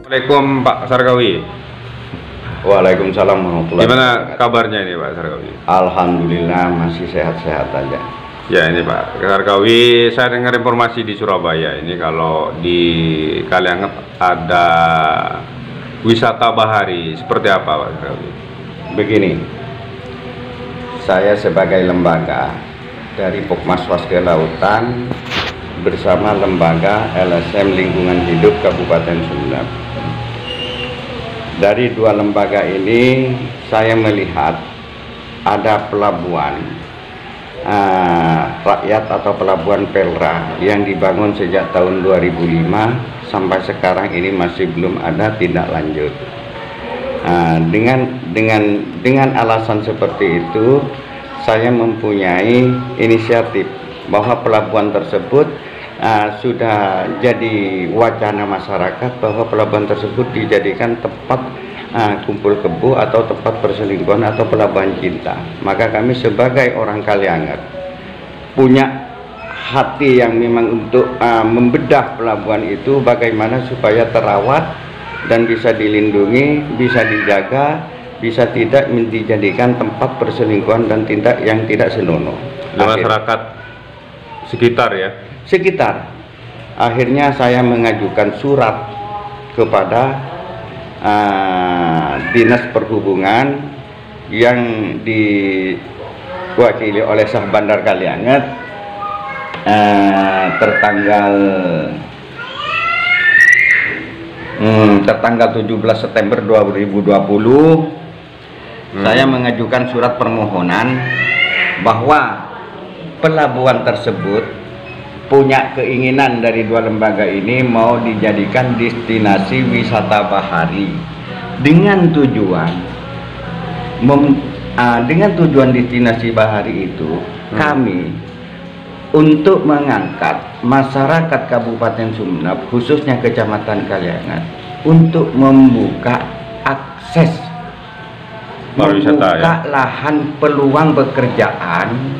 Assalamualaikum Pak Sarkawi. Waalaikumsalam warahmatullahi Gimana wabarakatuh. kabarnya ini Pak Sarkawi? Alhamdulillah masih sehat-sehat aja. Ya ini Pak Sarkawi, saya dengar informasi di Surabaya ini kalau di Kalianget ada wisata bahari. Seperti apa Pak Sarkawi? Begini, saya sebagai lembaga dari Pokmas Wasga Lautan bersama lembaga LSM Lingkungan Hidup Kabupaten Sumedang. Dari dua lembaga ini saya melihat ada pelabuhan rakyat atau pelabuhan Pelra yang dibangun sejak tahun 2005 sampai sekarang ini masih belum ada tindak lanjut. Dengan alasan seperti itu saya mempunyai inisiatif bahwa pelabuhan tersebut sudah jadi wacana masyarakat bahwa pelabuhan tersebut dijadikan tempat kumpul kebo atau tempat perselingkuhan atau pelabuhan cinta. Maka kami sebagai orang Kalianget punya hati yang memang untuk membedah pelabuhan itu bagaimana supaya terawat dan bisa dilindungi, bisa dijaga, bisa tidak dijadikan tempat perselingkuhan dan tindak yang tidak senonoh. Masyarakat sekitar ya? Sekitar. Akhirnya saya mengajukan surat kepada Dinas Perhubungan yang diwakili oleh Sah Bandar Kalianget tertanggal 17 September 2020 saya mengajukan surat permohonan bahwa pelabuhan tersebut punya keinginan dari dua lembaga ini mau dijadikan destinasi wisata bahari dengan tujuan destinasi bahari itu kami untuk mengangkat masyarakat Kabupaten Sumedang khususnya Kecamatan Kalianget untuk membuka akses pariwisata, membuka lahan peluang pekerjaan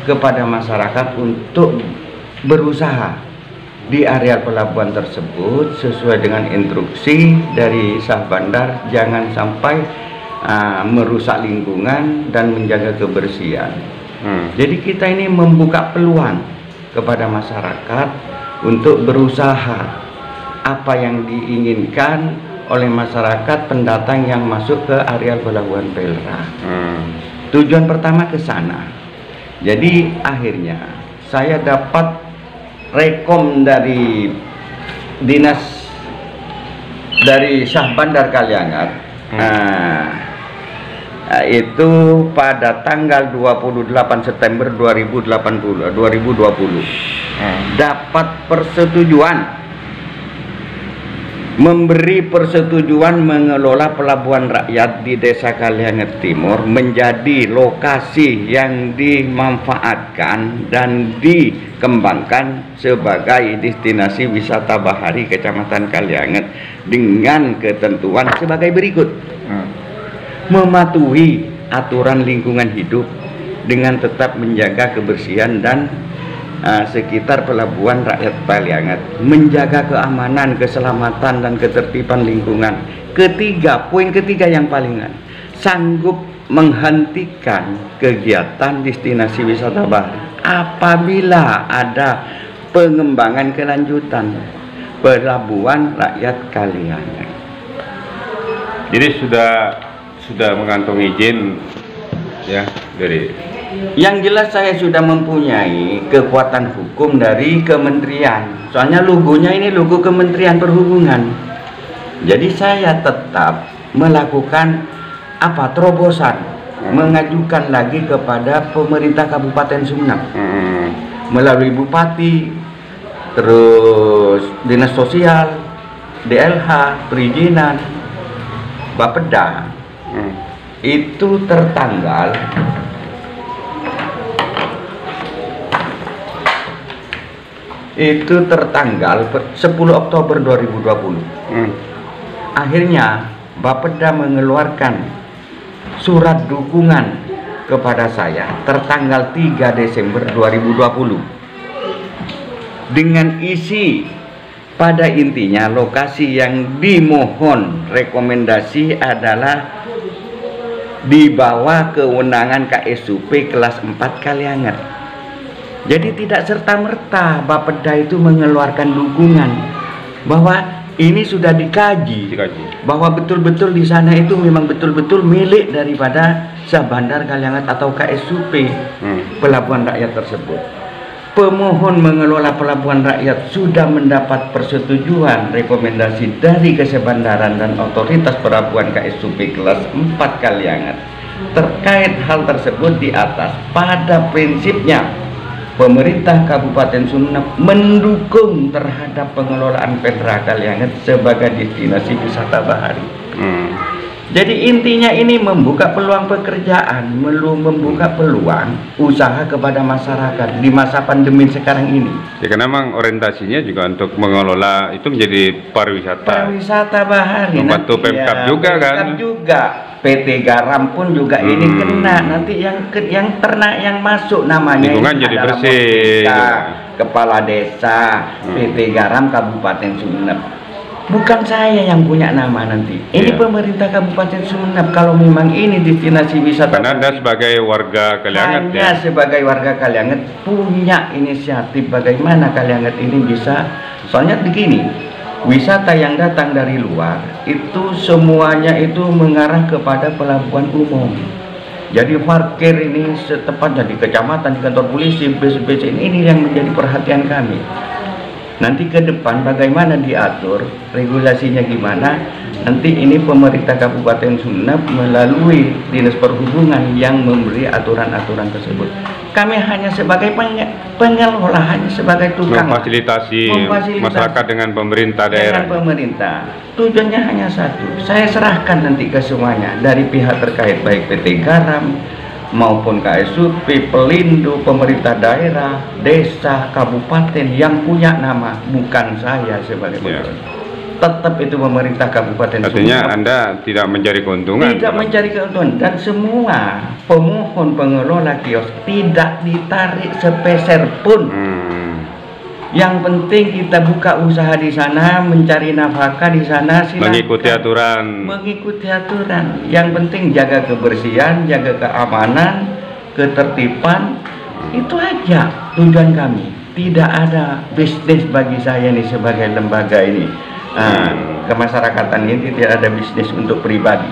kepada masyarakat untuk berusaha di area pelabuhan tersebut sesuai dengan instruksi dari Sah Bandar, jangan sampai merusak lingkungan dan menjaga kebersihan. Jadi kita ini membuka peluang kepada masyarakat untuk berusaha apa yang diinginkan oleh masyarakat pendatang yang masuk ke area pelabuhan Pelra. Tujuan pertama ke sana. Jadi akhirnya saya dapat rekom dari dinas dari Sah Bandar Kalianget itu pada tanggal 28 September 2020 dapat persetujuan memberi persetujuan mengelola pelabuhan rakyat di Desa Kalianget Timur menjadi lokasi yang dimanfaatkan dan dikembangkan sebagai destinasi wisata bahari Kecamatan Kalianget dengan ketentuan sebagai berikut. Mematuhi aturan lingkungan hidup dengan tetap menjaga kebersihan dan sekitar pelabuhan rakyat Kalianget, menjaga keamanan, keselamatan dan ketertiban lingkungan. Poin ketiga yang palingan, sanggup menghentikan kegiatan destinasi wisata bahari apabila ada pengembangan kelanjutan pelabuhan rakyat Kalianget. Jadi sudah mengantongi izin ya dari. Yang jelas saya sudah mempunyai kekuatan hukum dari kementerian. Soalnya logonya ini logo Kementerian Perhubungan. Jadi saya tetap melakukan terobosan, mengajukan lagi kepada pemerintah Kabupaten Sumedang melalui Bupati, terus Dinas Sosial, DLH, perizinan, Bapeda. Itu tertanggal 10 Oktober 2020. Akhirnya Bapeda mengeluarkan surat dukungan kepada saya tertanggal 3 Desember 2020 dengan isi pada intinya lokasi yang dimohon rekomendasi adalah di bawah kewenangan KSUP kelas 4 Kalianget. Jadi tidak serta-merta Bapeda itu mengeluarkan dukungan bahwa ini sudah dikaji. Bahwa betul-betul di sana itu memang betul-betul milik daripada Syahbandar Kalianget atau KSUP pelabuhan rakyat tersebut. Pemohon mengelola pelabuhan rakyat sudah mendapat persetujuan rekomendasi dari Kesebandaran dan otoritas pelabuhan KSUP kelas 4 Kalianget. Terkait hal tersebut di atas, pada prinsipnya pemerintah Kabupaten Sumeneb mendukung terhadap pengelolaan Petra Kalianget sebagai destinasi wisata bahari. Jadi intinya ini membuka peluang pekerjaan, membuka peluang usaha kepada masyarakat di masa pandemi sekarang ini. Ya, karena memang orientasinya juga untuk mengelola itu menjadi pariwisata. Pariwisata bahari. Membantu Pemkab juga kan. Pemkab juga. PT Garam pun juga ini kena. Nanti yang ternak yang masuk namanya lingkungan jadi bersih. Kepala Desa PT Garam Kabupaten Sumeneb. Bukan saya yang punya nama nanti. Ini pemerintah Kabupaten Sumeneb. Kalau memang ini destinasi wisata. Karena Anda sebagai warga Kalianget ya. Sebagai warga Kalianget punya inisiatif bagaimana Kalianget ini bisa. Soalnya begini, wisata yang datang dari luar itu semuanya itu mengarah kepada pelabuhan umum. Jadi parkir ini setepatnya di kecamatan, di kantor polisi, BC ini yang menjadi perhatian kami. Nanti ke depan bagaimana diatur, regulasinya gimana, nanti ini pemerintah Kabupaten Sumeneb melalui Dinas Perhubungan yang memberi aturan-aturan tersebut. Kami hanya sebagai pengelola, hanya sebagai tukang memfasilitasi masyarakat dengan pemerintah daerah. Dengan pemerintah. Tujuannya hanya satu, saya serahkan nanti ke semuanya, dari pihak terkait baik PT Garam, maupun KSUP, Pelindo, pemerintah daerah, desa, kabupaten yang punya nama, bukan saya sebagai pemerintah. Tetap itu pemerintah Kabupaten Sumeneb. Artinya Anda tidak mencari keuntungan? Tidak mencari keuntungan, dan semua pemohon pengelola kios tidak ditarik sepeser pun. Yang penting kita buka usaha di sana, mencari nafkah di sana, silakan. Mengikuti aturan. Mengikuti aturan. Yang penting jaga kebersihan, jaga keamanan, ketertiban. Itu aja tujuan kami. Tidak ada bisnis bagi saya nih sebagai lembaga ini. Kemasyarakatan ini tidak ada bisnis untuk pribadi.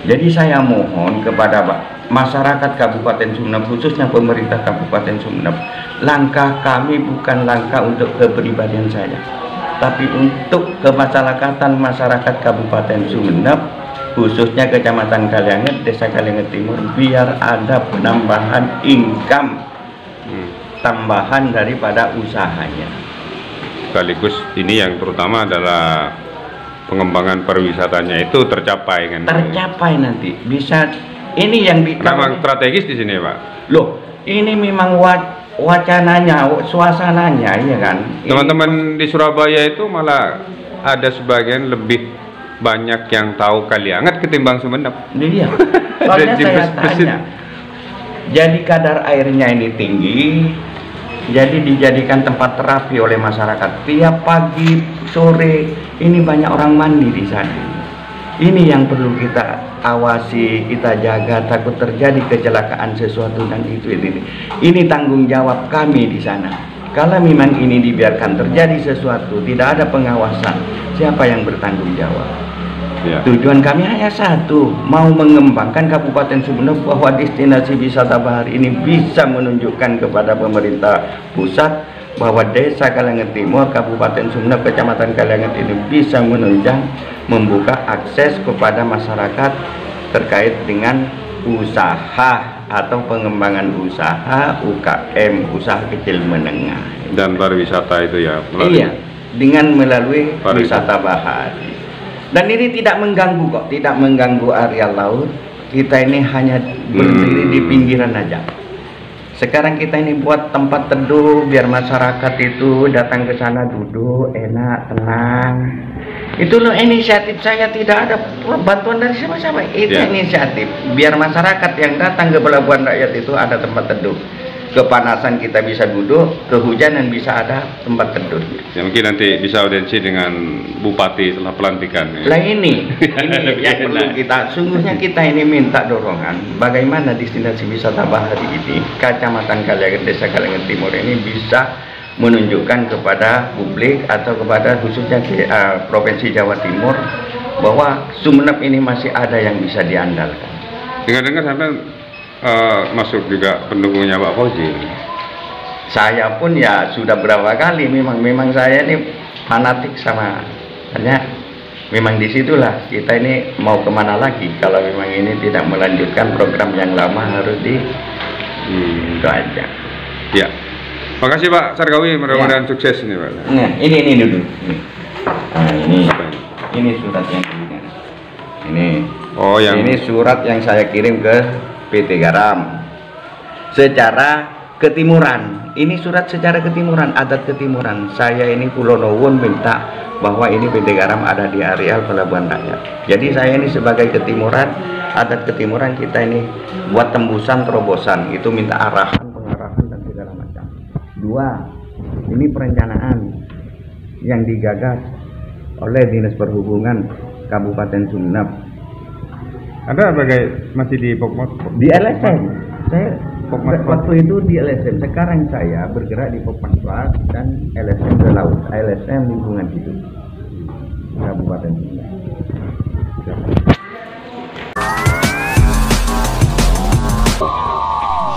Jadi saya mohon kepada masyarakat Kabupaten Sumeneb, khususnya pemerintah Kabupaten Sumeneb, langkah kami bukan langkah untuk kepribadian saya, tapi untuk kemasyarakatan masyarakat Kabupaten Sumeneb, khususnya Kecamatan Kalianget, Desa Kalianget Timur, biar ada penambahan income, tambahan daripada usahanya. Sekaligus ini yang terutama adalah pengembangan pariwisatanya itu tercapai kan? Tercapai nanti bisa. Ini yang memang strategis di sini, Pak. Loh, ini memang wacananya, suasananya, ya kan. Teman-teman di Surabaya itu malah ada sebagian lebih banyak yang tahu Kalianget ketimbang Sumeneb. Iya. Soalnya saya tanya. Jadi kadar airnya ini tinggi. Jadi dijadikan tempat terapi oleh masyarakat. Tiap pagi, sore, ini banyak orang mandi di sana. Ini yang perlu kita awasi, kita jaga, takut terjadi kecelakaan sesuatu dan itu. Ini tanggung jawab kami di sana. Kalau memang ini dibiarkan terjadi sesuatu, tidak ada pengawasan, siapa yang bertanggung jawab? Ya. Tujuan kami hanya satu, mau mengembangkan Kabupaten Sumeneb bahwa destinasi wisata bahari ini bisa menunjukkan kepada pemerintah pusat bahwa Desa Kalianget Timur, Kabupaten Sumeneb, Kecamatan Kalianget ini bisa menunjang, membuka akses kepada masyarakat terkait dengan usaha atau pengembangan usaha UKM, usaha kecil menengah dan pariwisata itu ya. Iya, dengan melalui wisata bahari. Dan ini tidak mengganggu kok, tidak mengganggu area laut. Kita ini hanya berdiri di pinggiran aja. Sekarang kita ini buat tempat teduh biar masyarakat itu datang ke sana duduk enak, tenang. Itu loh inisiatif saya, tidak ada bantuan dari siapa-siapa. Itu inisiatif biar masyarakat yang datang ke pelabuhan rakyat itu ada tempat teduh. kepanasan kita bisa duduk, kehujanan bisa ada tempat teduh. Ya, mungkin nanti bisa audiensi dengan Bupati setelah pelantikan. Lah ini yang perlu kita, sungguhnya kita ini minta dorongan bagaimana destinasi wisata bahari ini, Kecamatan Kalianget, Desa Kalianget Timur ini bisa menunjukkan kepada publik atau kepada khususnya Provinsi Jawa Timur bahwa Sumeneb ini masih ada yang bisa diandalkan. Dengar-dengar sampai masuk juga pendukungnya Pak Fauzi. Saya pun ya sudah berapa kali memang saya ini fanatik sama, hanya memang disitulah kita ini mau kemana lagi kalau memang ini tidak melanjutkan program yang lama harus itu aja. Ya, makasih Pak Sargawi, mudah-mudahan sukses ini Pak. Nah, ini dulu. Nah, ini surat yang ini. Oh, yang ini surat yang saya kirim ke PT Garam secara ketimuran. Ini surat secara ketimuran, adat ketimuran. Saya ini Pulau Nowon minta bahwa ini PT Garam ada di areal Pelabuhan Rakyat. Jadi saya ini sebagai ketimuran, adat ketimuran kita ini buat tembusan terobosan, itu minta arahan, pengarahan dan segala macam. 2, ini perencanaan yang digagas oleh Dinas Perhubungan Kabupaten Sumeneb. ada masih di Pokmot? Di LSM. Saya waktu itu di LSM. Sekarang saya bergerak di Pokmot dan LSM ke laut. LSM lingkungan hidup Kabupaten Sumeneb.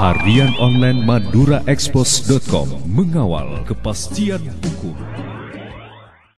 Harian online maduraexpos.com mengawal kepastian hukum.